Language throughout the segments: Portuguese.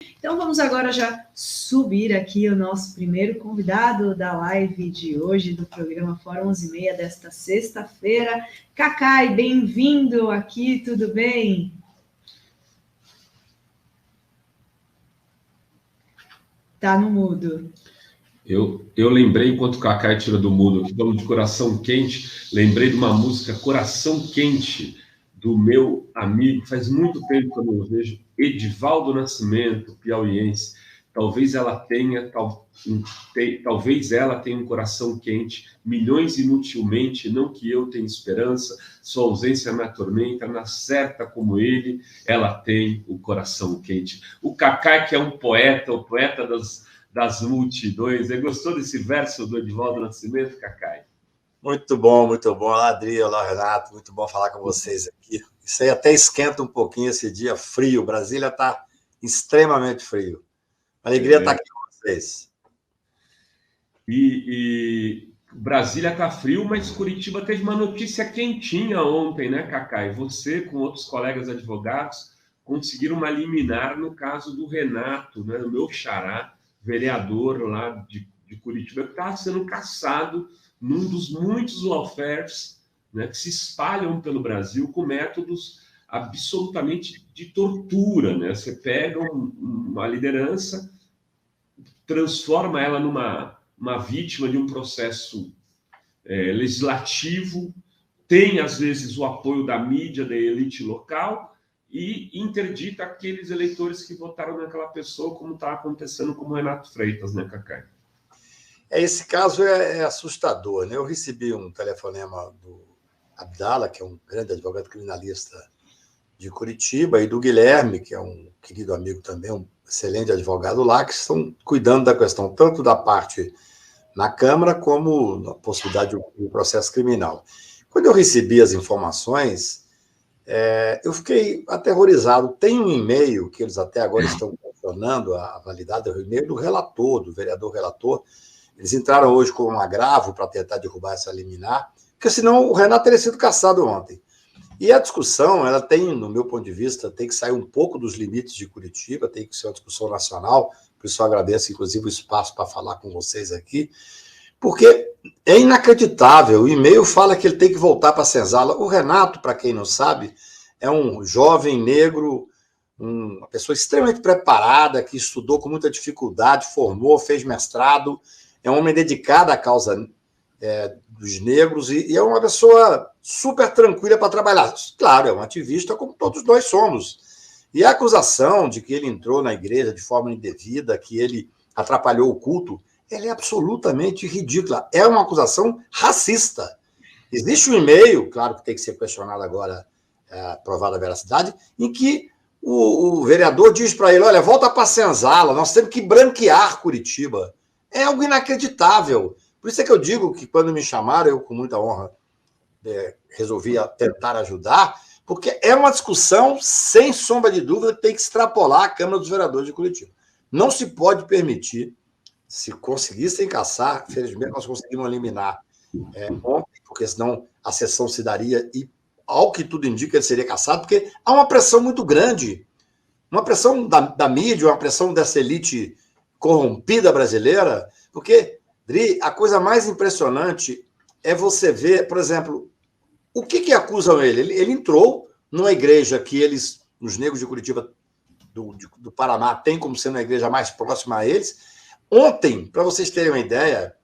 Então vamos agora já subir aqui o nosso primeiro convidado da live de hoje, do programa Fórum 11h30 desta sexta-feira. Cacai, bem-vindo aqui, tudo bem? Tá no mudo. Eu lembrei, enquanto o Cacai tira do mudo, aqui vamos de Coração Quente, lembrei de uma música Coração Quente, do meu amigo, faz muito tempo que eu não vejo, Edivaldo Nascimento, piauiense. Talvez ela tenha um coração quente, milhões inutilmente, não que eu tenha esperança, sua ausência me atormenta, na certa como ele, ela tem o coração quente. O Cacai, que é um poeta, o poeta das multidões. Você gostou desse verso do Edivaldo Nascimento, Cacai? Muito bom, muito bom. Olá, Adri, olá, Renato. Muito bom falar com vocês aqui. Isso aí até esquenta um pouquinho esse dia frio. Brasília está extremamente frio. Alegria estar aqui com vocês. E Brasília está frio, mas Curitiba teve uma notícia quentinha ontem, né, Cacai? Você, com outros colegas advogados, conseguiram uma liminar no caso do Renato, né, o meu xará, vereador lá de Curitiba, que está sendo caçado num dos muitos lawfares, né, que se espalham pelo Brasil com métodos absolutamente de tortura, né? Você pega uma liderança, transforma ela numa vítima de um processo legislativo, tem, às vezes, o apoio da mídia, da elite local, e interdita aqueles eleitores que votaram naquela pessoa, como está acontecendo com o Renato Freitas, né, Cacai? Esse caso é assustador, né? Eu recebi um telefonema do Abdala, que é um grande advogado criminalista de Curitiba, e do Guilherme, que é um querido amigo também, um excelente advogado lá, que estão cuidando da questão tanto da parte na Câmara como na possibilidade do processo criminal. Quando eu recebi as informações, eu fiquei aterrorizado. Tem um e-mail que eles até agora estão questionando a validade do e-mail do relator, do vereador relator. Eles entraram hoje com um agravo para tentar derrubar essa liminar, porque senão o Renato teria sido cassado ontem. E a discussão, ela tem, no meu ponto de vista, tem que sair um pouco dos limites de Curitiba, tem que ser uma discussão nacional, por isso eu agradeço, inclusive, o espaço para falar com vocês aqui, porque é inacreditável. O e-mail fala que ele tem que voltar para a senzala. O Renato, para quem não sabe, é um jovem negro, uma pessoa extremamente preparada, que estudou com muita dificuldade, formou, fez mestrado, é um homem dedicado à causa dos negros e é uma pessoa super tranquila para trabalhar. Claro, é um ativista como todos nós somos. E a acusação de que ele entrou na igreja de forma indevida, que ele atrapalhou o culto, ela é absolutamente ridícula. É uma acusação racista. Existe um e-mail, claro que tem que ser questionado agora, provada a veracidade, em que o vereador diz para ele, olha, volta para a senzala, nós temos que branquear Curitiba. É algo inacreditável. Por isso é que eu digo que quando me chamaram, eu com muita honra resolvi tentar ajudar, porque é uma discussão, sem sombra de dúvida, que tem que extrapolar a Câmara dos Vereadores de Curitiba. Não se pode permitir, se conseguissem caçar, felizmente nós conseguimos eliminar ontem, porque senão a sessão se daria e, ao que tudo indica, ele seria caçado, porque há uma pressão muito grande, uma pressão da mídia, uma pressão dessa elite corrompida brasileira, porque, Dri, a coisa mais impressionante é você ver, por exemplo, o que acusam ele? Ele entrou numa igreja que os negros de Curitiba, do Paraná, têm como sendo a igreja mais próxima a eles. Ontem, para vocês terem uma ideia,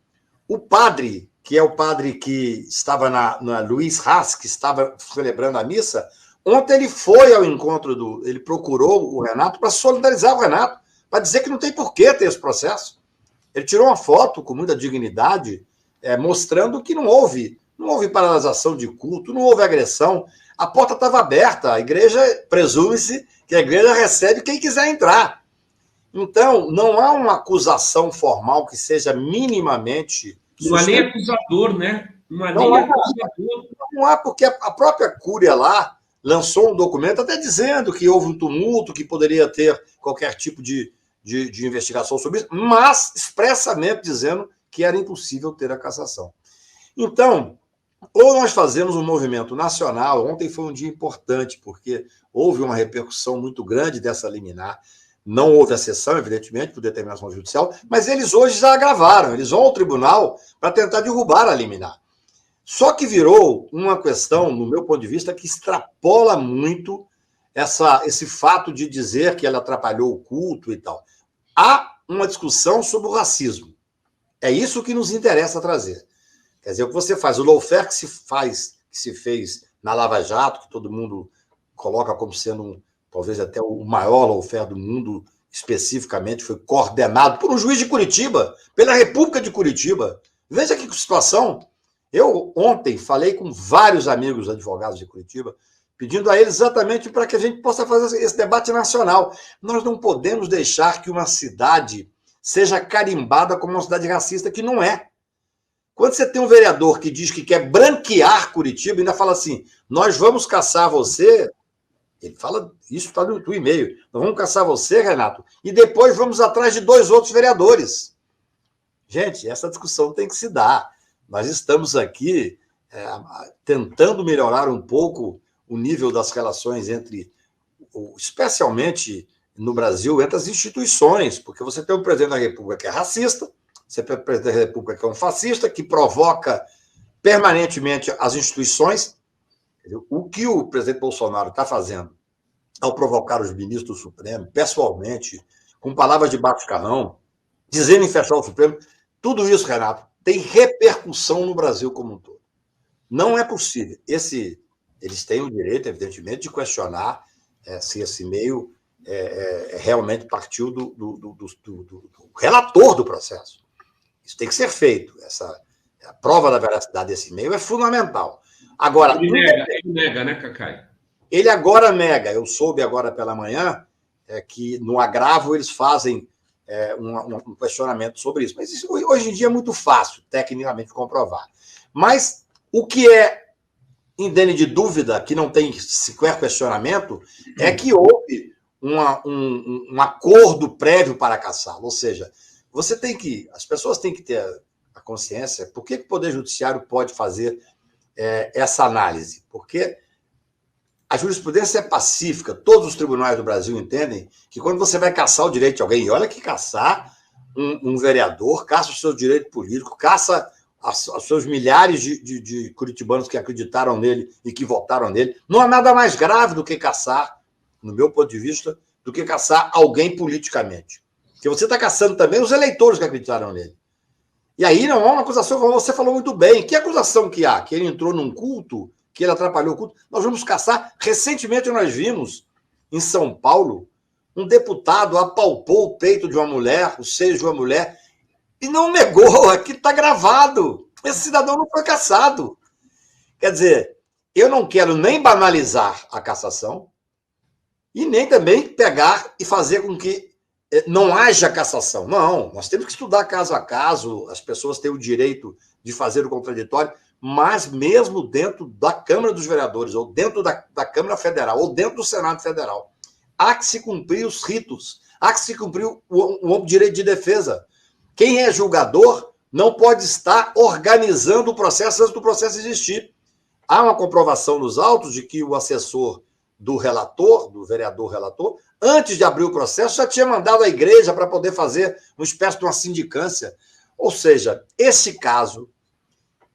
o padre, que é o padre que estava na Luiz Haas, que estava celebrando a missa, ontem ele foi ao encontro ele procurou o Renato para solidarizar o Renato, para dizer que não tem porquê ter esse processo. Ele tirou uma foto com muita dignidade, mostrando que não houve paralisação de culto, não houve agressão, a porta estava aberta, a igreja, presume-se que a igreja recebe quem quiser entrar. Então, não há uma acusação formal que seja minimamente... Não há nem acusador, né? Não há nem acusador. Não há, porque a própria Cúria lá lançou um documento até dizendo que houve um tumulto, que poderia ter qualquer tipo de investigação sobre isso, mas expressamente dizendo que era impossível ter a cassação. Então, ou nós fazemos um movimento nacional, ontem foi um dia importante, porque houve uma repercussão muito grande dessa liminar, Não houve a sessão, evidentemente, por determinação judicial, mas eles hoje já agravaram, eles vão ao tribunal para tentar derrubar a liminar. Só que virou uma questão, no meu ponto de vista, que extrapola muito esse fato de dizer que ela atrapalhou o culto e tal. Há uma discussão sobre o racismo. É isso que nos interessa trazer. Quer dizer, o que você faz, o lawfare que se fez na Lava Jato, que todo mundo coloca como sendo talvez até o maior lawfare do mundo, especificamente, foi coordenado por um juiz de Curitiba, pela República de Curitiba. Veja que situação. Eu ontem falei com vários amigos advogados de Curitiba, pedindo a eles exatamente para que a gente possa fazer esse debate nacional. Nós não podemos deixar que uma cidade seja carimbada como uma cidade racista, que não é. Quando você tem um vereador que diz que quer branquear Curitiba, ainda fala assim, nós vamos caçar você, ele fala, isso está no e-mail, nós vamos caçar você, Renato, e depois vamos atrás de 2 outros vereadores. Gente, essa discussão tem que se dar. Nós estamos aqui tentando melhorar um pouco o nível das relações entre, especialmente no Brasil, entre as instituições, porque você tem um presidente da República que é racista, você tem um presidente da República que é um fascista, que provoca permanentemente as instituições. O que o presidente Bolsonaro está fazendo ao provocar os ministros do Supremo, pessoalmente, com palavras de baixo calão, dizendo em fechar o Supremo, tudo isso, Renato, tem repercussão no Brasil como um todo. Não é possível. Eles têm o direito, evidentemente, de questionar se esse e-mail realmente partiu do relator do processo. Isso tem que ser feito. A prova da veracidade desse e-mail é fundamental. Agora, ele nega, né, Cacai? Ele agora nega. Eu soube agora pela manhã que no agravo eles fazem um questionamento sobre isso. Mas isso, hoje em dia, é muito fácil, tecnicamente, comprovar. Mas o que é indene de dúvida, que não tem sequer questionamento, é que houve um acordo prévio para caçá-lo. Ou seja, as pessoas têm que ter a consciência. Por que o Poder Judiciário pode fazer essa análise? Porque a jurisprudência é pacífica. Todos os tribunais do Brasil entendem que quando você vai caçar o direito de alguém, e olha que caçar um vereador, caça o seu direito político, caça os seus milhares de curitibanos que acreditaram nele e que votaram nele, não há nada mais grave do que caçar, no meu ponto de vista, do que caçar alguém politicamente. Porque você está caçando também os eleitores que acreditaram nele. E aí não há uma acusação, como você falou muito bem. Que acusação que há? Que ele entrou num culto, que ele atrapalhou o culto? Nós vamos caçar. Recentemente nós vimos, em São Paulo, um deputado apalpou o peito de uma mulher, o seio de uma mulher, e não negou. Aqui está gravado. Esse cidadão não foi caçado. Quer dizer, eu não quero nem banalizar a cassação e nem também pegar e fazer com que não haja cassação. Não, nós temos que estudar caso a caso, as pessoas têm o direito de fazer o contraditório, mas mesmo dentro da Câmara dos Vereadores, ou dentro da Câmara Federal, ou dentro do Senado Federal, há que se cumprir os ritos, há que se cumprir o direito de defesa. Quem é julgador não pode estar organizando o processo antes do processo existir. Há uma comprovação nos autos de que o assessor do relator, do vereador relator, antes de abrir o processo, já tinha mandado à igreja para poder fazer uma espécie de uma sindicância. Ou seja, esse caso,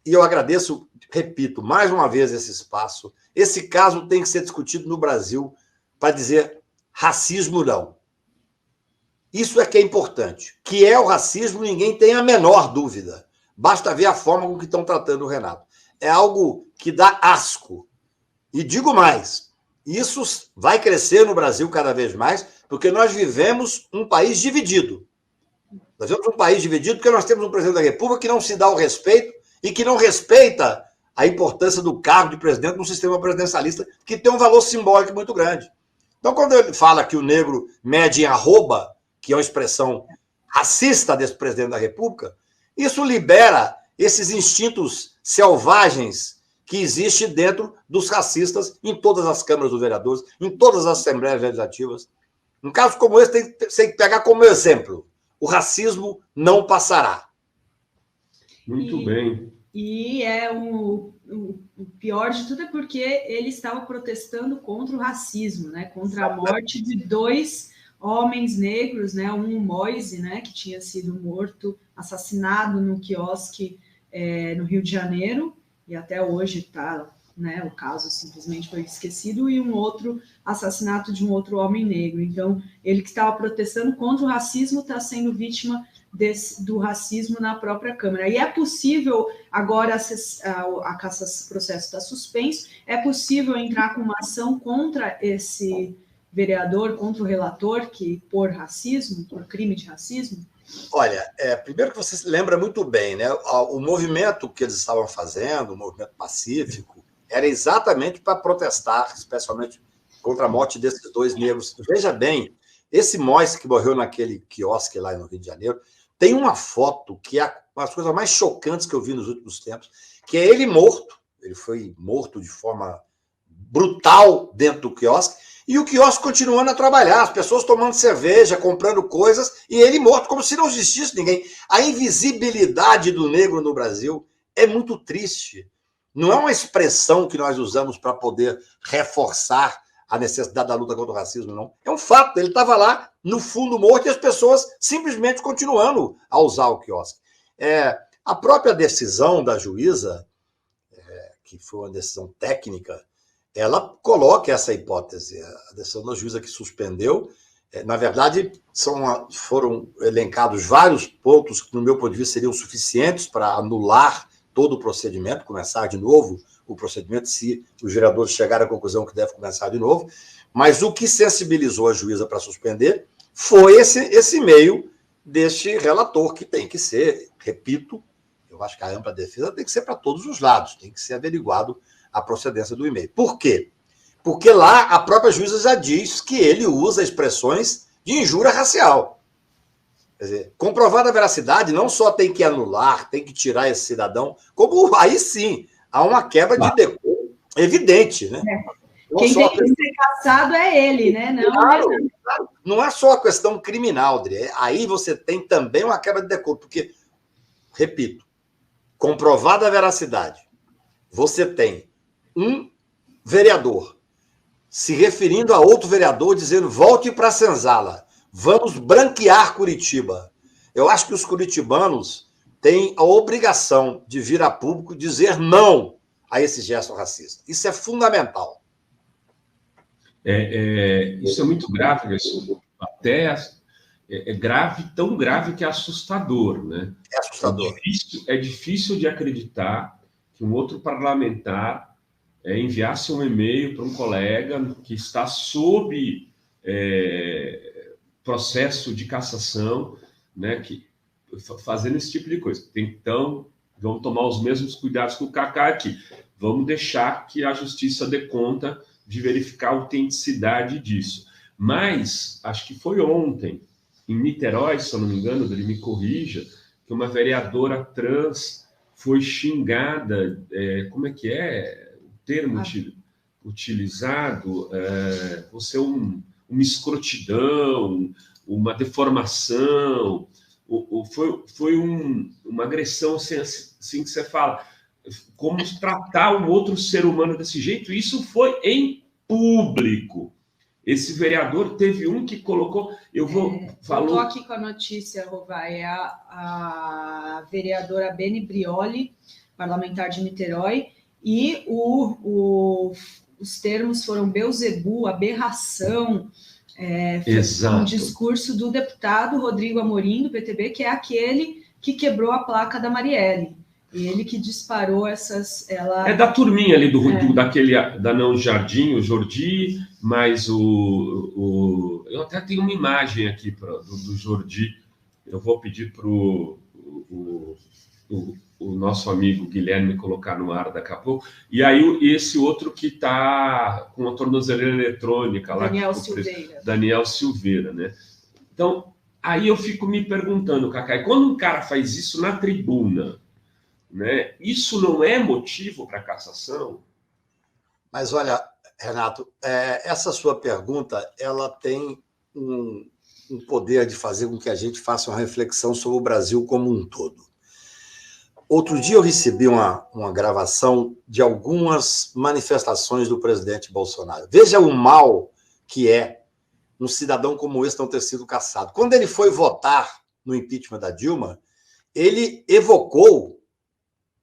e eu agradeço, repito, mais uma vez esse espaço, esse caso tem que ser discutido no Brasil para dizer racismo não. Isso é que é importante. Que é o racismo, ninguém tem a menor dúvida. Basta ver a forma com que estão tratando o Renato. É algo que dá asco. E digo mais, isso vai crescer no Brasil cada vez mais, porque nós vivemos um país dividido. Nós vivemos um país dividido porque nós temos um presidente da República que não se dá o respeito e que não respeita a importância do cargo de presidente no sistema presidencialista, que tem um valor simbólico muito grande. Então, quando ele fala que o negro mede em arroba, que é uma expressão racista desse presidente da República, isso libera esses instintos selvagens que existem dentro dos racistas em todas as câmaras dos vereadores, em todas as assembleias legislativas. Um caso como esse tem que pegar como exemplo. O racismo não passará. Muito bem. E o pior de tudo é porque ele estava protestando contra o racismo, né? Contra a morte de 2 homens negros, né? Um Moise, né? Que tinha sido morto, assassinado no quiosque no Rio de Janeiro, e até hoje está, né? O caso simplesmente foi esquecido, e um outro assassinato de um outro homem negro. Então, ele que estava protestando contra o racismo está sendo vítima do racismo na própria Câmara. E é possível, agora o processo está suspenso, é possível entrar com uma ação contra esse vereador, contra o relator, que por racismo, por crime de racismo? Olha, primeiro que você se lembra muito bem, né? O movimento que eles estavam fazendo, o movimento pacífico, era exatamente para protestar, especialmente contra a morte desses 2 negros. Veja bem, esse Moise que morreu naquele quiosque lá no Rio de Janeiro, tem uma foto que é uma das coisas mais chocantes que eu vi nos últimos tempos, que é ele morto. Ele foi morto de forma brutal dentro do quiosque, e o quiosque continuando a trabalhar, as pessoas tomando cerveja, comprando coisas, e ele morto, como se não existisse ninguém. A invisibilidade do negro no Brasil é muito triste. Não é uma expressão que nós usamos para poder reforçar a necessidade da luta contra o racismo, não. É um fato, ele estava lá no fundo morto e as pessoas simplesmente continuando a usar o quiosque. A própria decisão da juíza, que foi uma decisão técnica, ela coloca essa hipótese. A decisão da juíza que suspendeu, na verdade, foram elencados vários pontos que, no meu ponto de vista, seriam suficientes para anular todo o procedimento, começar de novo o procedimento, se os vereadores chegarem à conclusão que deve começar de novo, mas o que sensibilizou a juíza para suspender foi esse meio deste relator, que tem que ser, repito, eu acho que a ampla defesa tem que ser para todos os lados, tem que ser averiguado a procedência do e-mail. Por quê? Porque lá a própria juíza já diz que ele usa expressões de injúria racial. Quer dizer, comprovada a veracidade, não só tem que anular, tem que tirar esse cidadão, como aí sim há uma quebra de decoro evidente, né? Quem tem que ser caçado é ele, né? Não, claro. Não é só a questão criminal, Adri. Aí você tem também uma quebra de decoro, porque, repito, comprovada a veracidade, você tem um vereador se referindo a outro vereador, dizendo: volte para a senzala, vamos branquear Curitiba. Eu acho que os curitibanos têm a obrigação de vir a público dizer não a esse gesto racista. Isso é fundamental. Isso é muito grave, isso até é grave, tão grave que é assustador, né? É assustador. É difícil de acreditar que um outro parlamentar enviasse um e-mail para um colega que está sob processo de cassação, né, fazendo esse tipo de coisa. Então, vamos tomar os mesmos cuidados que o Cacá aqui. Vamos deixar que a justiça dê conta de verificar a autenticidade disso. Mas, acho que foi ontem, em Niterói, se eu não me engano, ele me corrija, que uma vereadora trans foi xingada, como é que é o termo utilizado? Você é uma escrotidão, uma deformação, foi uma agressão assim que você fala, como tratar um outro ser humano desse jeito. Isso foi em público. Esse vereador teve um que colocou... Eu estou aqui com a notícia, Rovai, é a vereadora Beni Brioli, parlamentar de Niterói, e os termos foram Beelzebub, aberração, um discurso do deputado Rodrigo Amorim, do PTB, que é aquele que quebrou a placa da Marielle. Ele que disparou essas... É da turminha ali, da Não Jardim, o Jordi, mas eu até tenho uma imagem aqui do Jordi. Eu vou pedir para o nosso amigo Guilherme colocar no ar daqui a pouco. E aí esse outro que está com a tornozeleira eletrônica lá. Daniel Silveira, né? Então, aí eu fico me perguntando, Cacá, quando um cara faz isso na tribuna, né, isso não é motivo para cassação? Mas olha, Renato, essa sua pergunta, ela tem um poder de fazer com que a gente faça uma reflexão sobre o Brasil como um todo. Outro dia eu recebi uma gravação de algumas manifestações do presidente Bolsonaro. Veja o mal que é um cidadão como esse não ter sido cassado. Quando ele foi votar no impeachment da Dilma, ele evocou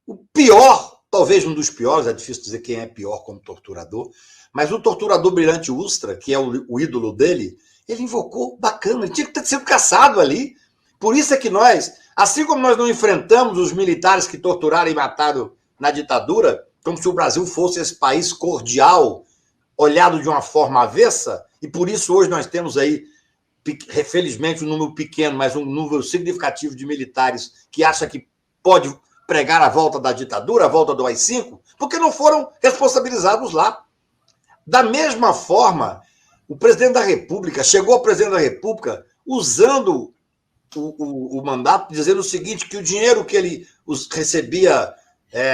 o pior, talvez um dos piores, é difícil dizer quem é pior como torturador, mas o torturador Brilhante Ustra, que é o ídolo dele, ele invocou bacana, ele tinha que ter sido cassado ali. Por isso é que nós, assim como nós não enfrentamos os militares que torturaram e mataram na ditadura, como se o Brasil fosse esse país cordial, olhado de uma forma avessa, e por isso hoje nós temos aí, felizmente, um número pequeno, mas um número significativo de militares que acha que pode pregar a volta da ditadura, a volta do AI-5, porque não foram responsabilizados lá. Da mesma forma, o presidente da República chegou ao presidente da República usando o mandato, dizendo o seguinte, que o dinheiro que ele recebia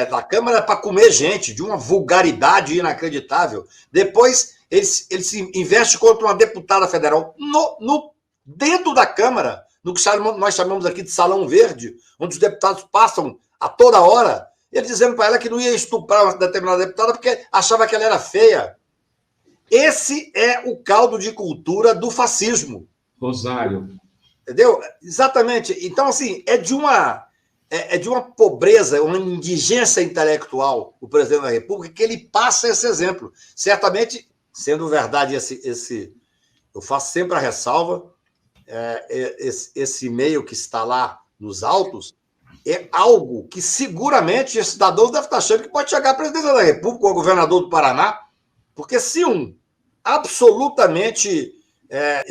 da Câmara era para comer gente, de uma vulgaridade inacreditável. Depois, ele se investe contra uma deputada federal dentro da Câmara, no que nós chamamos aqui de Salão Verde, onde os deputados passam a toda hora, ele dizendo para ela que não ia estuprar uma determinada deputada porque achava que ela era feia. Esse é o caldo de cultura do fascismo. Rosário. Entendeu? Exatamente. Então, assim, é de uma pobreza, uma indigência intelectual o presidente da República que ele passa esse exemplo. Certamente, sendo verdade eu faço sempre a ressalva, esse e-mail que está lá nos autos é algo que seguramente esse cidadão deve estar achando que pode chegar à presidência da República ou ao governador do Paraná, porque se absolutamente,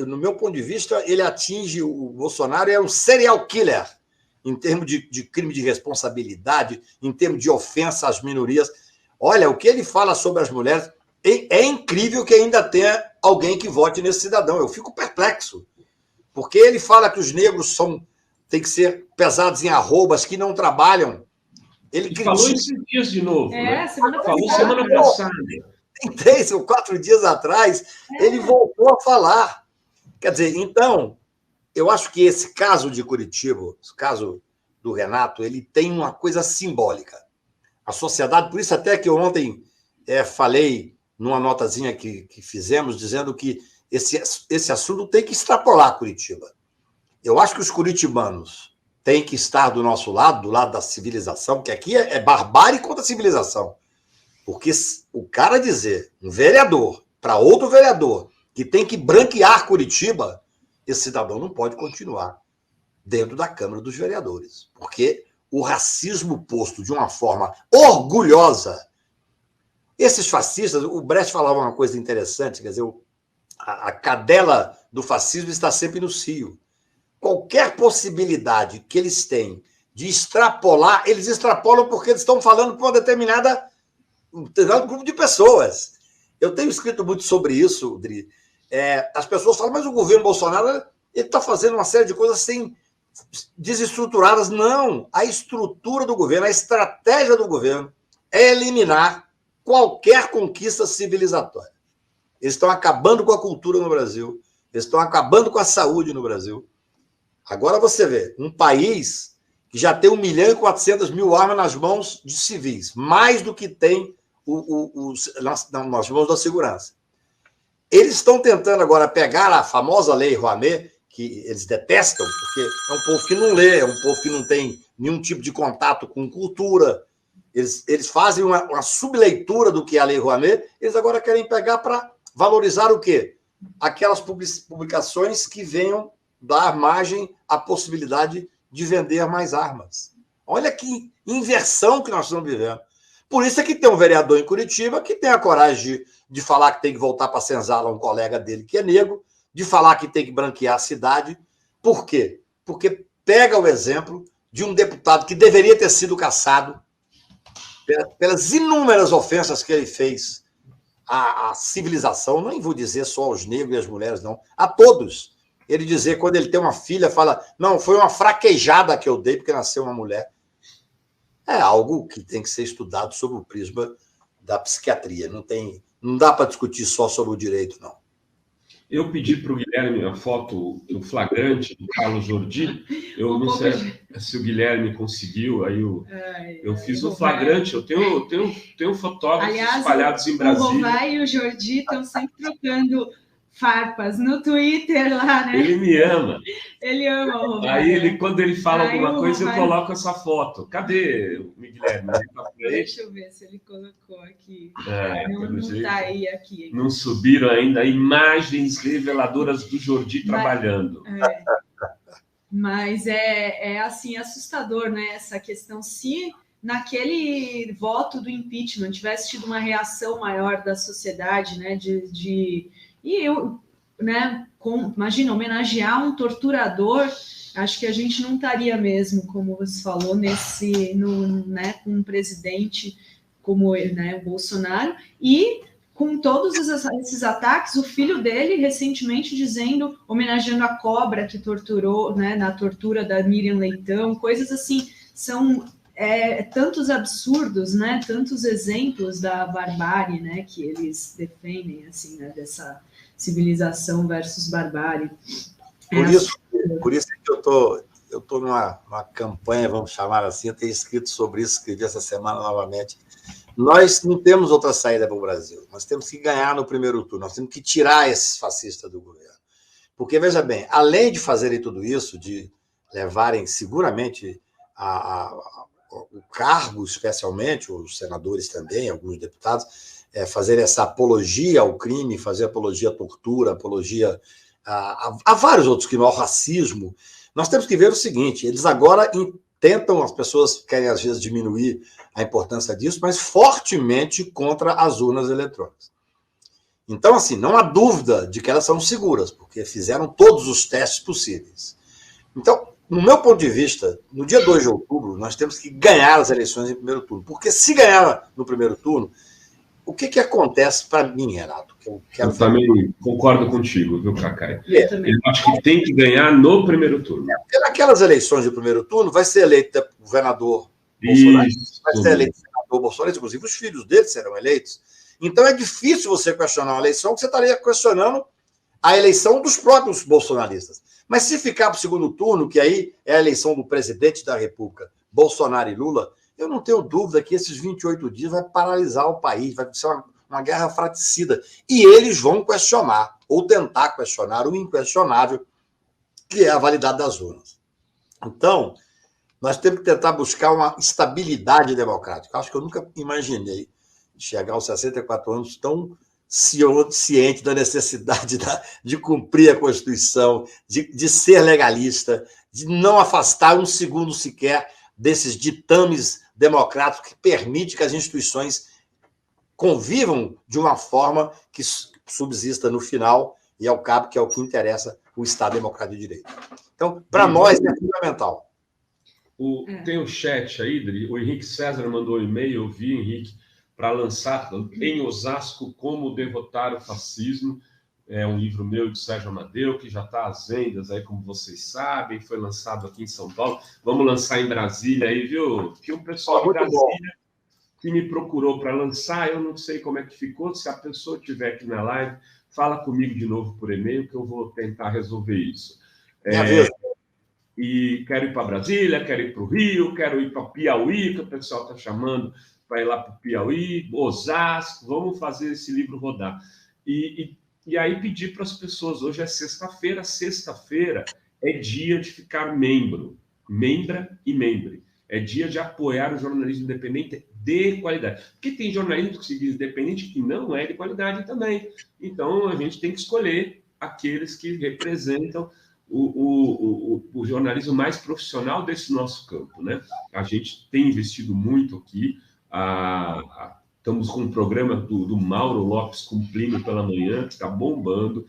no meu ponto de vista, ele atinge o Bolsonaro, é um serial killer em termos de crime de responsabilidade, em termos de ofensa às minorias. Olha, o que ele fala sobre as mulheres, é incrível que ainda tenha alguém que vote nesse cidadão. Eu fico perplexo, porque ele fala que os negros têm que ser pesados em arrobas, que não trabalham. Ele falou esses dias de novo, né? Semana passada. Tem 3 ou 4 dias atrás, ele voltou a falar. Quer dizer, então, eu acho que esse caso de Curitiba, esse caso do Renato, ele tem uma coisa simbólica. A sociedade, por isso até que eu ontem falei numa notazinha que fizemos, dizendo que esse assunto tem que extrapolar Curitiba. Eu acho que os curitibanos têm que estar do nosso lado, do lado da civilização, porque aqui é barbárie contra a civilização. Porque o cara dizer, um vereador, para outro vereador, que tem que branquear Curitiba, esse cidadão não pode continuar dentro da Câmara dos Vereadores. Porque o racismo posto de uma forma orgulhosa. Esses fascistas, o Brecht falava uma coisa interessante, quer dizer, a cadela do fascismo está sempre no cio. Qualquer possibilidade que eles têm de extrapolar, eles extrapolam porque eles estão falando com um determinado grupo de pessoas. Eu tenho escrito muito sobre isso, Dri. As pessoas falam, mas o governo Bolsonaro ele está fazendo uma série de coisas desestruturadas. Não, a estrutura do governo, a estratégia do governo é eliminar qualquer conquista civilizatória. Eles estão acabando com a cultura no Brasil, eles estão acabando com a saúde no Brasil. Agora você vê, um país que já tem 1.400.000 armas nas mãos de civis, mais do que tem nas mãos da segurança. Eles estão tentando agora pegar a famosa Lei Rouanet, que eles detestam, porque é um povo que não lê, é um povo que não tem nenhum tipo de contato com cultura. Eles fazem uma subleitura do que é a Lei Rouanet, eles agora querem pegar para valorizar o quê? Aquelas publicações que venham dar margem à possibilidade de vender mais armas. Olha que inversão que nós estamos vivendo. Por isso é que tem um vereador em Curitiba que tem a coragem de falar que tem que voltar para a senzala um colega dele que é negro, de falar que tem que branquear a cidade. Por quê? Porque pega o exemplo de um deputado que deveria ter sido cassado pelas inúmeras ofensas que ele fez à civilização, nem vou dizer só aos negros e às mulheres, não, a todos. Ele dizer, quando ele tem uma filha, fala, não, foi uma fraquejada que eu dei porque nasceu uma mulher. É algo que tem que ser estudado sob o prisma da psiquiatria. Não dá para discutir só sobre o direito, não. Eu pedi para o Guilherme a foto, o flagrante do Carlos Jordi. Eu não sei se o Guilherme conseguiu. Aí eu fiz o flagrante. Eu tenho fotógrafos espalhados em Brasília. O Rovai e o Jordi estão sempre trocando farpas no Twitter lá, né? Ele me ama. Ele ama o Romário. Aí, quando ele fala alguma coisa, eu coloco essa foto. Cadê o Guilherme? Deixa eu ver se ele colocou aqui. Não está aí aqui. Não subiram ainda imagens reveladoras do Jordi trabalhando. Mas é assim, assustador, né? Essa questão. Se naquele voto do impeachment tivesse tido uma reação maior da sociedade, né? Imagina, homenagear um torturador, acho que a gente não estaria mesmo, como você falou, com um presidente como ele, né, o Bolsonaro, e com todos esses ataques, o filho dele recentemente homenageando a cobra que torturou, né, na tortura da Miriam Leitão, coisas assim, são tantos absurdos, né, tantos exemplos da barbárie, né, que eles defendem, assim, né, dessa civilização versus barbárie. Por isso que eu tô numa campanha, vamos chamar assim, eu tenho escrito sobre isso, escrevi essa semana novamente. Nós não temos outra saída para o Brasil. Nós temos que ganhar no primeiro turno, nós temos que tirar esses fascistas do governo. Porque, veja bem, além de fazerem tudo isso, de levarem seguramente o cargo, especialmente, os senadores também, alguns deputados, fazer essa apologia ao crime, fazer apologia à tortura, apologia a vários outros crimes, ao racismo. Nós temos que ver o seguinte, eles agora tentam, as pessoas querem às vezes diminuir a importância disso, mas fortemente contra as urnas eletrônicas. Então, assim, não há dúvida de que elas são seguras, porque fizeram todos os testes possíveis. Então, no meu ponto de vista, no dia 2 de outubro, nós temos que ganhar as eleições em primeiro turno, porque se ganhar no primeiro turno, o que acontece para mim, Renato? Eu também concordo contigo, viu, Cacai? Eu acho que tem que ganhar no primeiro turno. Porque naquelas eleições de primeiro turno vai ser eleito governador Bolsonaro, vai ser eleito senador Bolsonaro, inclusive os filhos dele serão eleitos. Então é difícil você questionar uma eleição, que você estaria questionando a eleição dos próprios bolsonaristas. Mas se ficar para o segundo turno, que aí é a eleição do presidente da República, Bolsonaro e Lula, eu não tenho dúvida que esses 28 dias vai paralisar o país, vai ser uma guerra fratricida. E eles vão questionar, ou tentar questionar, o inquestionável, que é a validade das urnas. Então, nós temos que tentar buscar uma estabilidade democrática. Acho que eu nunca imaginei chegar aos 64 anos tão ciente da necessidade de cumprir a Constituição, de ser legalista, de não afastar um segundo sequer desses ditames democráticos que permite que as instituições convivam de uma forma que subsista no final e ao cabo, que é o que interessa o Estado Democrático de Direito. Então, para nós é fundamental. Tem o chat aí, Dri, o Henrique César mandou um e-mail, eu vi, Henrique, para lançar em Osasco Como Derrotar o Fascismo. É um livro meu de Sérgio Amadeu, que já está às vendas aí, como vocês sabem, foi lançado aqui em São Paulo. Vamos lançar em Brasília aí, viu? Tinha um pessoal de Brasília que me procurou para lançar, eu não sei como é que ficou. Se a pessoa estiver aqui na live, fala comigo de novo por e-mail, que eu vou tentar resolver isso. E quero ir para Brasília, quero ir para o Rio, quero ir para Piauí, que o pessoal está chamando para ir lá para o Piauí, Osasco, vamos fazer esse livro rodar. E aí pedir para as pessoas, hoje é sexta-feira é dia de ficar membra e membre. É dia de apoiar o jornalismo independente de qualidade. Porque tem jornalismo que se diz independente que não é de qualidade também. Então, a gente tem que escolher aqueles que representam o jornalismo mais profissional desse nosso campo, né? A gente tem investido muito aqui, estamos com um programa do Mauro Lopes Cumprindo pela manhã, que está bombando.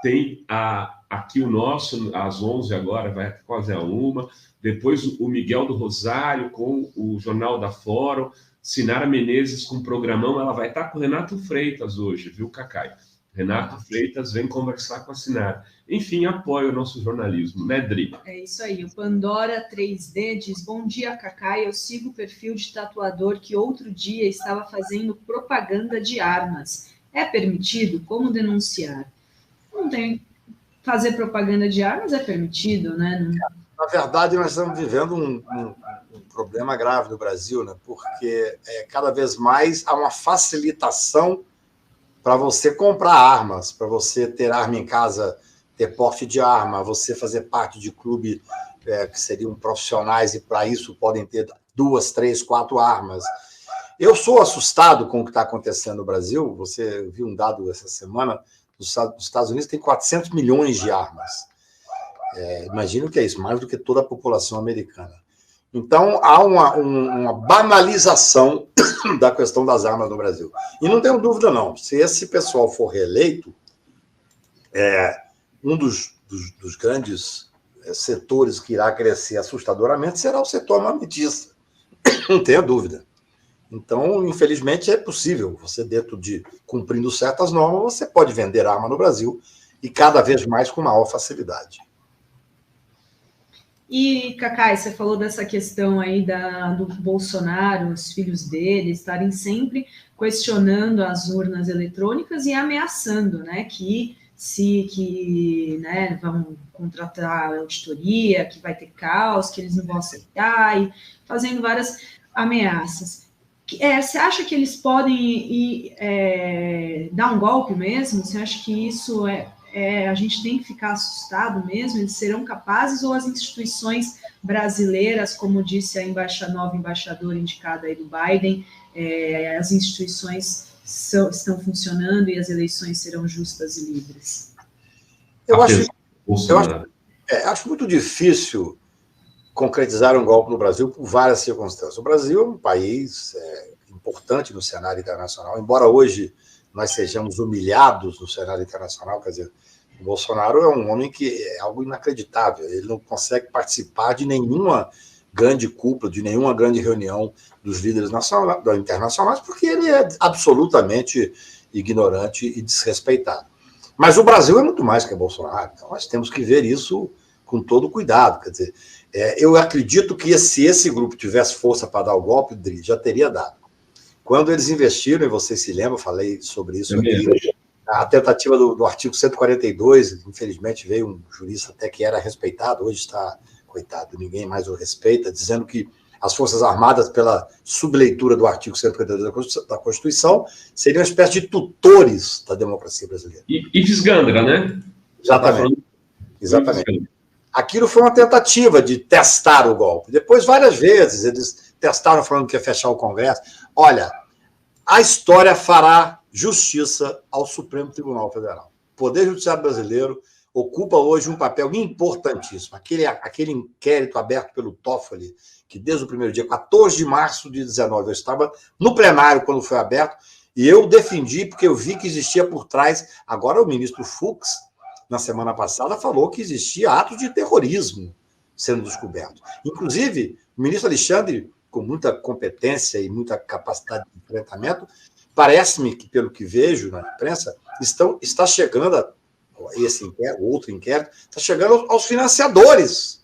Tem aqui o nosso, às 11 agora, vai até quase a 1. Depois o Miguel do Rosário com o Jornal da Fórum. Sinara Menezes com o programão. Ela vai estar com o Renato Freitas hoje, viu, Cacai? Renato Freitas vem conversar com a Sinara. Enfim, apoia o nosso jornalismo, né, Dri? É isso aí. O Pandora 3D diz: bom dia, Cacai. Eu sigo o perfil de tatuador que outro dia estava fazendo propaganda de armas. É permitido? Como denunciar? Não tem. Fazer propaganda de armas é permitido, né? Na verdade, nós estamos vivendo um problema grave no Brasil, né? Porque cada vez mais há uma facilitação para você comprar armas, para você ter arma em casa, ter porte de arma, você fazer parte de clube que seriam profissionais e para isso podem ter 2, 3, 4 armas. Eu sou assustado com o que está acontecendo no Brasil. Você viu um dado essa semana, os Estados Unidos tem 400 milhões de armas. Imagino que é isso, mais do que toda a população americana. Então, há uma banalização da questão das armas no Brasil. E não tenho dúvida, não. Se esse pessoal for reeleito, um dos grandes setores que irá crescer assustadoramente será o setor armamentista. Não tenha dúvida. Então, infelizmente, é possível. Você, dentro de cumprindo certas normas, você pode vender arma no Brasil e cada vez mais com maior facilidade. E, Cacai, você falou dessa questão aí do Bolsonaro, os filhos dele estarem sempre questionando as urnas eletrônicas e ameaçando, né, que vão contratar auditoria, que vai ter caos, que eles não vão aceitar, e fazendo várias ameaças. Você acha que eles podem dar um golpe mesmo? Você acha que isso a gente tem que ficar assustado mesmo? Eles serão capazes, ou as instituições brasileiras, como disse a nova embaixadora indicada aí do Biden, as instituições estão funcionando e as eleições serão justas e livres? Eu acho muito difícil concretizar um golpe no Brasil por várias circunstâncias. O Brasil é um país importante no cenário internacional, embora hoje nós sejamos humilhados no cenário internacional. Quer dizer, o Bolsonaro é um homem que é algo inacreditável. Ele não consegue participar de nenhuma grande cúpula, de nenhuma grande reunião dos líderes internacionais, porque ele é absolutamente ignorante e desrespeitado. Mas o Brasil é muito mais que Bolsonaro, então nós temos que ver isso com todo cuidado. Quer dizer, eu acredito que se esse grupo tivesse força para dar o golpe, já teria dado. Quando eles investiram, e vocês se lembram, falei sobre isso aqui, a tentativa do artigo 142, infelizmente veio um jurista até que era respeitado, hoje está, coitado, ninguém mais o respeita, dizendo que as Forças Armadas, pela subleitura do artigo 142 da Constituição, seriam uma espécie de tutores da democracia brasileira. E desgandra, né? Exatamente. Aquilo foi uma tentativa de testar o golpe. Depois, várias vezes, eles testaram falando que ia fechar o Congresso. Olha, a história fará justiça ao Supremo Tribunal Federal. O Poder Judiciário brasileiro ocupa hoje um papel importantíssimo. Aquele inquérito aberto pelo Toffoli, que desde o primeiro dia, 14 de março de 2019, eu estava no plenário quando foi aberto, e eu defendi porque eu vi que existia por trás. Agora o ministro Fux, na semana passada, falou que existia atos de terrorismo sendo descobertos. Inclusive, o ministro Alexandre, com muita competência e muita capacidade de enfrentamento, parece-me que, pelo que vejo na imprensa, está chegando esse inquérito, outro inquérito, está chegando aos financiadores.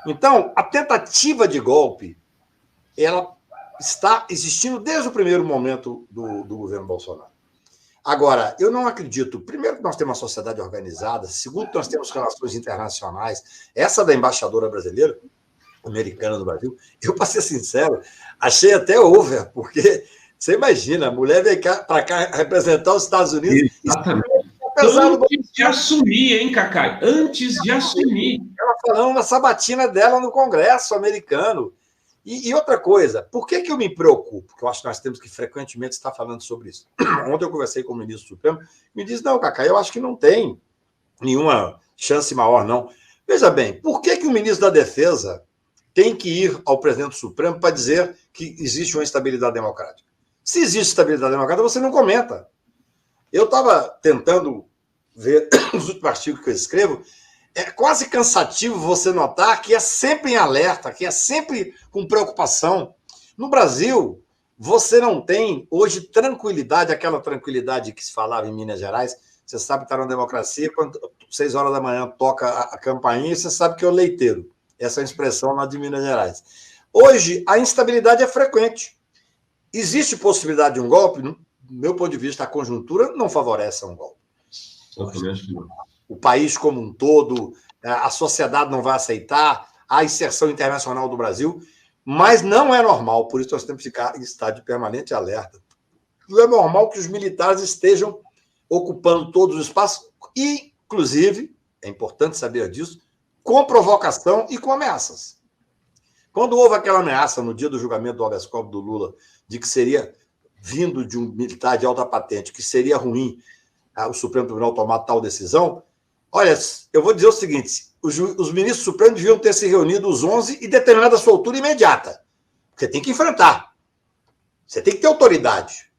Então, a tentativa de golpe, ela está existindo desde o primeiro momento do governo Bolsonaro. Agora, eu não acredito, primeiro, que nós temos uma sociedade organizada, segundo, que nós temos relações internacionais. Essa da embaixadora brasileira, americana no Brasil, eu, para ser sincero, achei até over, porque você imagina, a mulher vem para cá representar os Estados Unidos. Exatamente. Antes de assumir, hein, Cacai? Antes de assumir. Ela falando na sabatina dela no Congresso americano. E outra coisa, por que eu me preocupo? Porque eu acho que nós temos que frequentemente estar falando sobre isso. Ontem eu conversei com o ministro Supremo, me disse, não, Cacai, eu acho que não tem nenhuma chance maior, não. Veja bem, por que o ministro da Defesa tem que ir ao presidente do Supremo para dizer que existe uma instabilidade democrática? Se existe estabilidade democrática, você não comenta. Eu estava tentando ver os últimos artigos que eu escrevo. É quase cansativo você notar que é sempre em alerta, que é sempre com preocupação. No Brasil, você não tem hoje tranquilidade, aquela tranquilidade que se falava em Minas Gerais. Você sabe que está na democracia, quando 6 horas da manhã toca a campainha, você sabe que é o leiteiro. Essa é a expressão lá de Minas Gerais. Hoje, a instabilidade é frequente. Existe possibilidade de um golpe? Do meu ponto de vista, a conjuntura não favorece um golpe. O país como um todo, a sociedade não vai aceitar, a inserção internacional do Brasil, mas não é normal, por isso nós temos que ficar em estado de permanente alerta. Não é normal que os militares estejam ocupando todos os espaços, e, inclusive, é importante saber disso, com provocação e com ameaças. Quando houve aquela ameaça no dia do julgamento do habeas corpus do Lula, de que seria vindo de um militar de alta patente, que seria ruim o Supremo Tribunal tomar tal decisão, olha, eu vou dizer o seguinte, os ministros supremos deviam ter se reunido os 11 e determinado a soltura imediata. Você tem que enfrentar. Você tem que ter autoridade.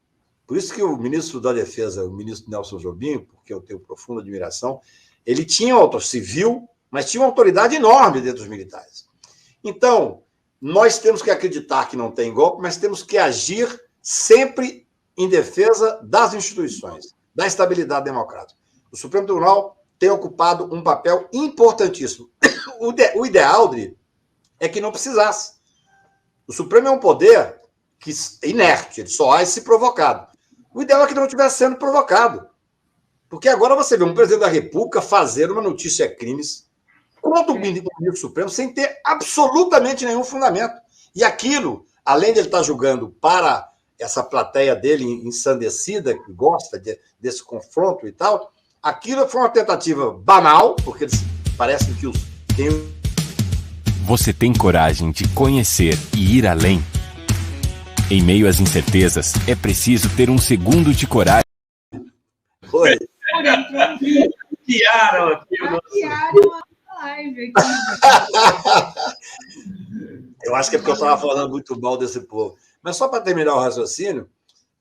Por isso que o ministro da Defesa, o ministro Nelson Jobim, porque eu tenho profunda admiração, ele tinha civil, mas tinha uma autoridade enorme dentro dos militares. Então, nós temos que acreditar que não tem golpe, mas temos que agir sempre em defesa das instituições, da estabilidade democrática. O Supremo Tribunal tem ocupado um papel importantíssimo. O ideal, Dri, é que não precisasse. O Supremo é um poder que é inerte, ele só age se provocado. O ideal é que não estivesse sendo provocado. Porque agora você vê um presidente da República fazer uma notícia crimes contra o ministro Supremo sem ter absolutamente nenhum fundamento. E aquilo, além de ele estar julgando para essa plateia dele ensandecida, que gosta desse confronto e tal, aquilo foi uma tentativa banal, porque eles parecem que tem. Você tem coragem de conhecer e ir além? Em meio às incertezas, é preciso ter um segundo de coragem. Oi. Hackearam aqui o nosso live aqui. Eu acho que é porque eu estava falando muito mal desse povo. Mas só para terminar o raciocínio,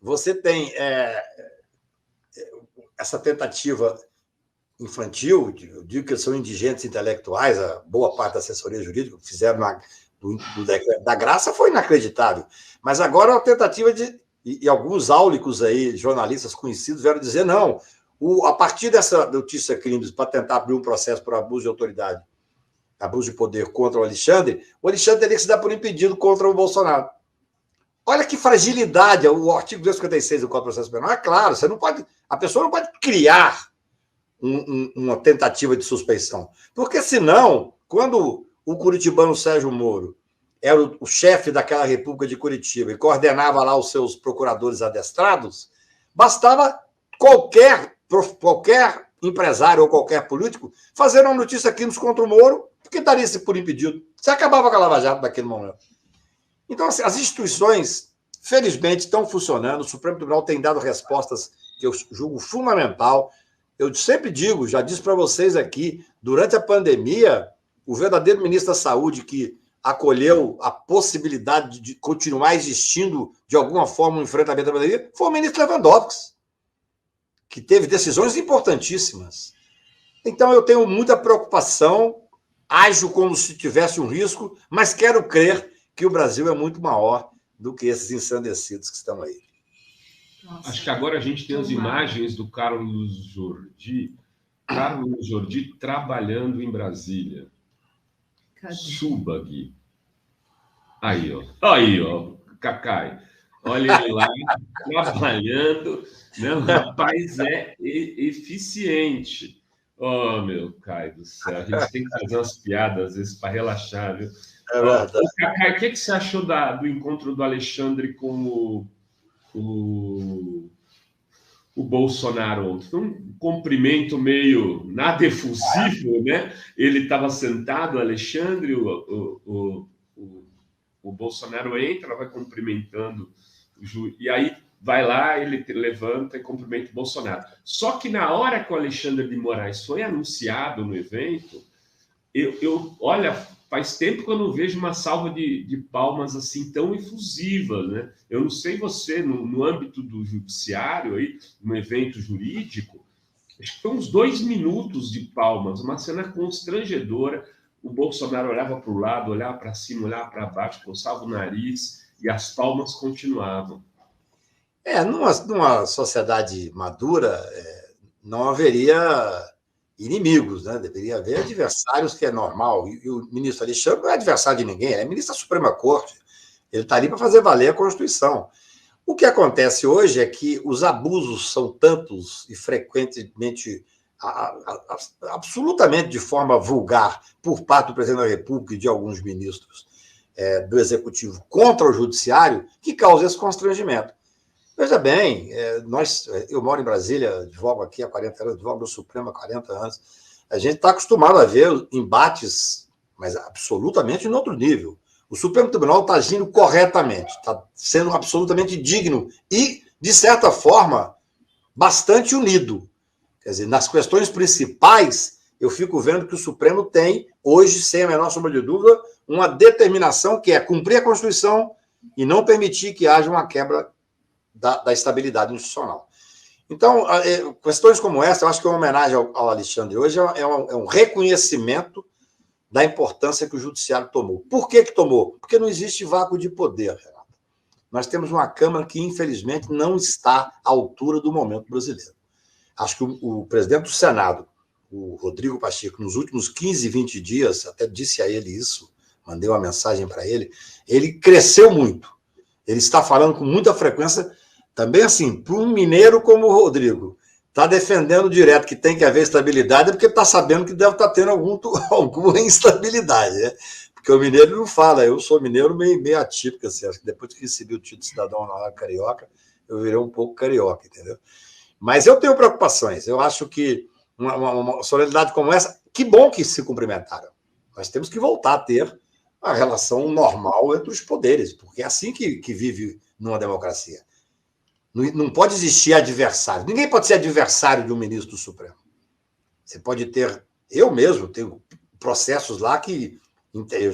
você tem essa tentativa infantil, eu digo que eles são indigentes intelectuais, a boa parte da assessoria jurídica que fizeram do decreto da graça foi inacreditável. Mas agora é uma tentativa de... E alguns áulicos aí, jornalistas conhecidos, vieram dizer, não, a partir dessa notícia crimes, para tentar abrir um processo por abuso de autoridade, abuso de poder contra o Alexandre teria que se dar por impedido contra o Bolsonaro. Olha que fragilidade, o artigo 256 do Código de Processo Penal é claro, a pessoa não pode criar uma tentativa de suspeição. Porque, senão, quando o curitibano Sérgio Moro era o chefe daquela República de Curitiba e coordenava lá os seus procuradores adestrados, bastava qualquer empresário ou qualquer político fazer uma notícia crimes contra o Moro, porque daria-se por impedido. Você acabava com a Lava Jato naquele momento. Então, assim, as instituições, felizmente, estão funcionando. O Supremo Tribunal tem dado respostas que eu julgo fundamental. Eu sempre digo, já disse para vocês aqui, durante a pandemia, o verdadeiro ministro da Saúde que acolheu a possibilidade de continuar existindo, de alguma forma, um enfrentamento da pandemia, foi o ministro Lewandowski, que teve decisões importantíssimas. Então, eu tenho muita preocupação, ajo como se tivesse um risco, mas quero crer que o Brasil é muito maior do que esses ensandecidos que estão aí. Nossa. Acho que agora a gente tem as imagens do Carlos Jordi trabalhando em Brasília. Cadê? Suba, Gui. Aí, ó, Cacai. Olha ele lá, trabalhando. Não, o rapaz é eficiente. Oh, meu Caio do céu, a gente tem que fazer umas piadas, às vezes, para relaxar, viu? É verdade. Cacai, o que você achou do encontro do Alexandre com o Bolsonaro ontem? Foi um cumprimento meio nada efusivo, né? Ele estava sentado, Alexandre, o Bolsonaro entra, vai cumprimentando o juiz, e aí vai lá, ele levanta e cumprimenta o Bolsonaro. Só que na hora que o Alexandre de Moraes foi anunciado no evento, olha, faz tempo que eu não vejo uma salva de palmas assim tão efusiva, né? Eu não sei você, no âmbito do judiciário, aí, no evento jurídico, acho que foi uns 2 minutos de palmas, uma cena constrangedora. O Bolsonaro olhava para o lado, olhava para cima, olhava para baixo, coçava o nariz e as palmas continuavam. Numa sociedade madura, não haveria inimigos, né? Deveria haver adversários, que é normal. E o ministro Alexandre não é adversário de ninguém, ele é ministro da Suprema Corte. Ele está ali para fazer valer a Constituição. O que acontece hoje é que os abusos são tantos e frequentemente, absolutamente de forma vulgar, por parte do presidente da República e de alguns ministros do Executivo contra o Judiciário, que causa esse constrangimento. Veja bem, eu moro em Brasília, advogo aqui há 40 anos, advogo no Supremo há 40 anos. A gente está acostumado a ver embates, mas absolutamente em outro nível. O Supremo Tribunal está agindo corretamente, está sendo absolutamente digno e, de certa forma, bastante unido. Quer dizer, nas questões principais, eu fico vendo que o Supremo tem, hoje, sem a menor sombra de dúvida, uma determinação que é cumprir a Constituição e não permitir que haja uma quebra da estabilidade institucional. Então, questões como essa, eu acho que uma homenagem ao Alexandre hoje é um reconhecimento da importância que o Judiciário tomou. Por que tomou? Porque não existe vácuo de poder, Renato. Nós temos uma Câmara que, infelizmente, não está à altura do momento brasileiro. Acho que o presidente do Senado, o Rodrigo Pacheco, nos últimos 15, 20 dias, até disse a ele isso, mandei uma mensagem para ele, ele cresceu muito. Ele está falando com muita frequência, também assim, para um mineiro como o Rodrigo, está defendendo direto que tem que haver estabilidade, é porque está sabendo que deve estar tendo alguma instabilidade, né? Porque o mineiro não fala, eu sou mineiro meio atípico, assim, acho que depois que recebi o título de cidadão na hora carioca, eu virei um pouco carioca, entendeu? Mas eu tenho preocupações, eu acho que uma solenidade como essa, que bom que se cumprimentaram. Nós temos que voltar a ter a relação normal entre os poderes, porque é assim que vive numa democracia. Não pode existir adversário. Ninguém pode ser adversário de um ministro do Supremo. Você pode ter... Eu mesmo tenho processos lá que... Eu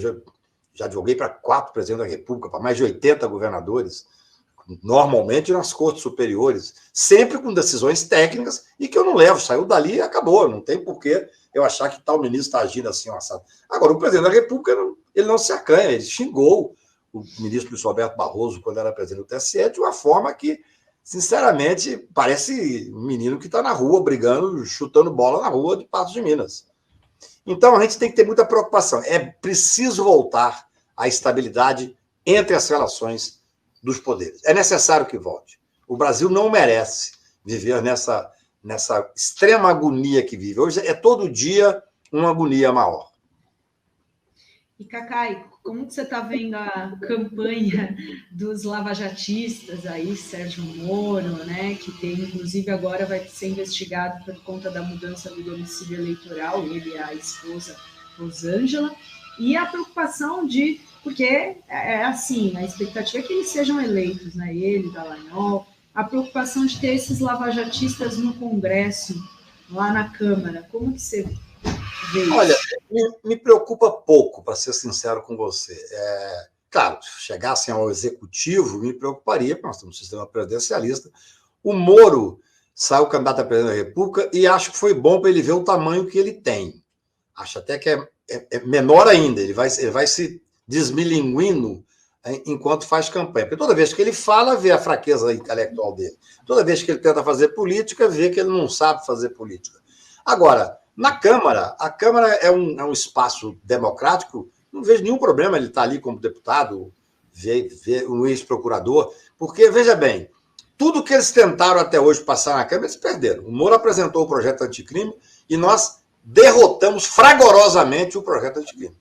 já advoguei para 4 presidentes da República, para mais de 80 governadores, normalmente nas cortes superiores, sempre com decisões técnicas e que eu não levo. Saiu dali e acabou. Não tem porquê eu achar que tal ministro está agindo assim, assado. Agora, o presidente da República, ele não se acanha, ele xingou o ministro Luiz Roberto Barroso, quando era presidente do TSE, de uma forma que, sinceramente, parece um menino que está na rua, brigando, chutando bola na rua de Patos de Minas. Então, a gente tem que ter muita preocupação. É preciso voltar à estabilidade entre as relações dos poderes. É necessário que volte. O Brasil não merece viver nessa extrema agonia que vive. Hoje é todo dia uma agonia maior. E, Cacai, como que você está vendo a campanha dos lavajatistas aí, Sérgio Moro, né, que tem, inclusive, agora vai ser investigado por conta da mudança do domicílio eleitoral, ele e a esposa Rosângela, e a preocupação porque é assim, a expectativa é que eles sejam eleitos, né, ele, Dallagnol, a preocupação de ter esses lavajatistas no Congresso, lá na Câmara, como que você vê isso? Olha, me preocupa pouco, para ser sincero com você. Claro, se chegassem ao executivo, me preocuparia, porque nós temos um sistema presidencialista. O Moro saiu candidato a presidente da República e acho que foi bom para ele ver o tamanho que ele tem. Acho até que é menor ainda, ele vai se desmilinguindo enquanto faz campanha. Porque toda vez que ele fala, vê a fraqueza intelectual dele. Toda vez que ele tenta fazer política, vê que ele não sabe fazer política. Agora, na Câmara, a Câmara é um espaço democrático, não vejo nenhum problema ele estar ali como deputado, ver um ex-procurador, porque, veja bem, tudo que eles tentaram até hoje passar na Câmara, eles perderam. O Moro apresentou o projeto anticrime e nós derrotamos fragorosamente o projeto anticrime.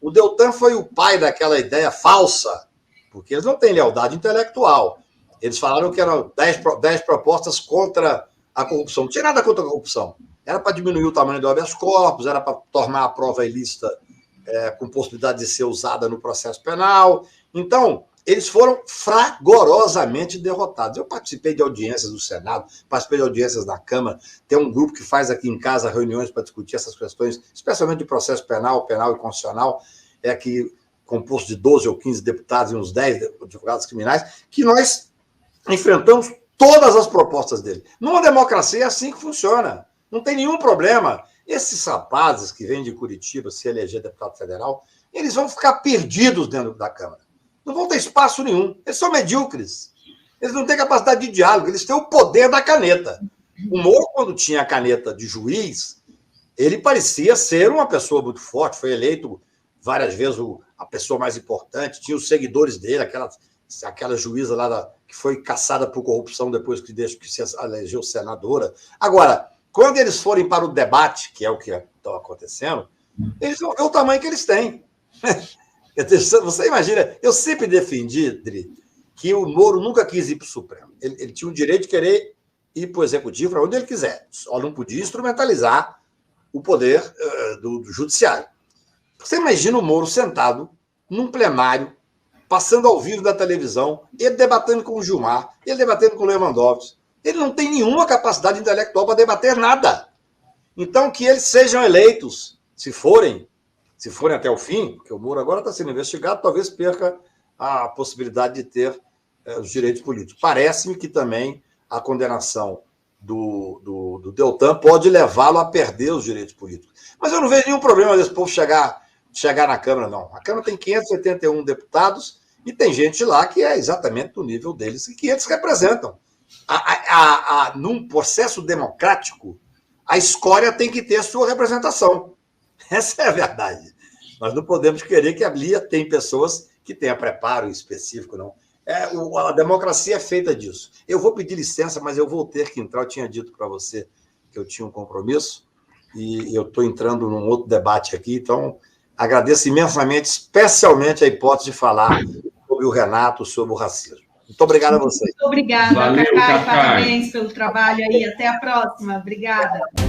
O Deltan foi o pai daquela ideia falsa, porque eles não têm lealdade intelectual. Eles falaram que eram 10 propostas contra a corrupção. Não tinha nada contra a corrupção. Era para diminuir o tamanho do habeas corpus, era para tornar a prova ilícita com possibilidade de ser usada no processo penal. Então, eles foram fragorosamente derrotados. Eu participei de audiências do Senado, participei de audiências da Câmara, tem um grupo que faz aqui em casa reuniões para discutir essas questões, especialmente de processo penal e constitucional, composto de 12 ou 15 deputados e uns 10 advogados criminais, que nós enfrentamos todas as propostas dele. Numa democracia é assim que funciona. Não tem nenhum problema. Esses rapazes que vêm de Curitiba se eleger deputado federal, eles vão ficar perdidos dentro da Câmara. Não vão ter espaço nenhum. Eles são medíocres. Eles não têm capacidade de diálogo. Eles têm o poder da caneta. O Moro, quando tinha a caneta de juiz, ele parecia ser uma pessoa muito forte. Foi eleito várias vezes a pessoa mais importante. Tinha os seguidores dele, aquela juíza lá que foi caçada por corrupção depois que se elegeu senadora. Agora, quando eles forem para o debate, que é o que está acontecendo, eles vão ver o tamanho que eles têm. Você imagina, eu sempre defendi, Dri, que o Moro nunca quis ir para o Supremo. Ele tinha o direito de querer ir para o Executivo, para onde ele quiser. Só não podia instrumentalizar o poder do Judiciário. Você imagina o Moro sentado num plenário, passando ao vivo da televisão, ele debatendo com o Gilmar, ele debatendo com o Lewandowski. Ele não tem nenhuma capacidade intelectual para debater nada. Então, que eles sejam eleitos, se forem até o fim, porque o Moro agora está sendo investigado, talvez perca a possibilidade de ter os direitos políticos. Parece-me que também a condenação do Deltan pode levá-lo a perder os direitos políticos. Mas eu não vejo nenhum problema desse povo chegar na Câmara, não. A Câmara tem 581 deputados e tem gente lá que é exatamente do nível deles e que eles representam. Num processo democrático, a escória tem que ter sua representação. Essa é a verdade. Nós não podemos querer que ali tem pessoas que tenham preparo específico, não. A democracia é feita disso. Eu vou pedir licença, mas eu vou ter que entrar. Eu tinha dito para você que eu tinha um compromisso e eu estou entrando num outro debate aqui, então agradeço imensamente, especialmente a hipótese de falar sobre o Renato, sobre o racismo. Muito obrigado a vocês. Muito obrigada, Valeu, Cacai. Cacai. Parabéns pelo trabalho aí. Até a próxima. Obrigada.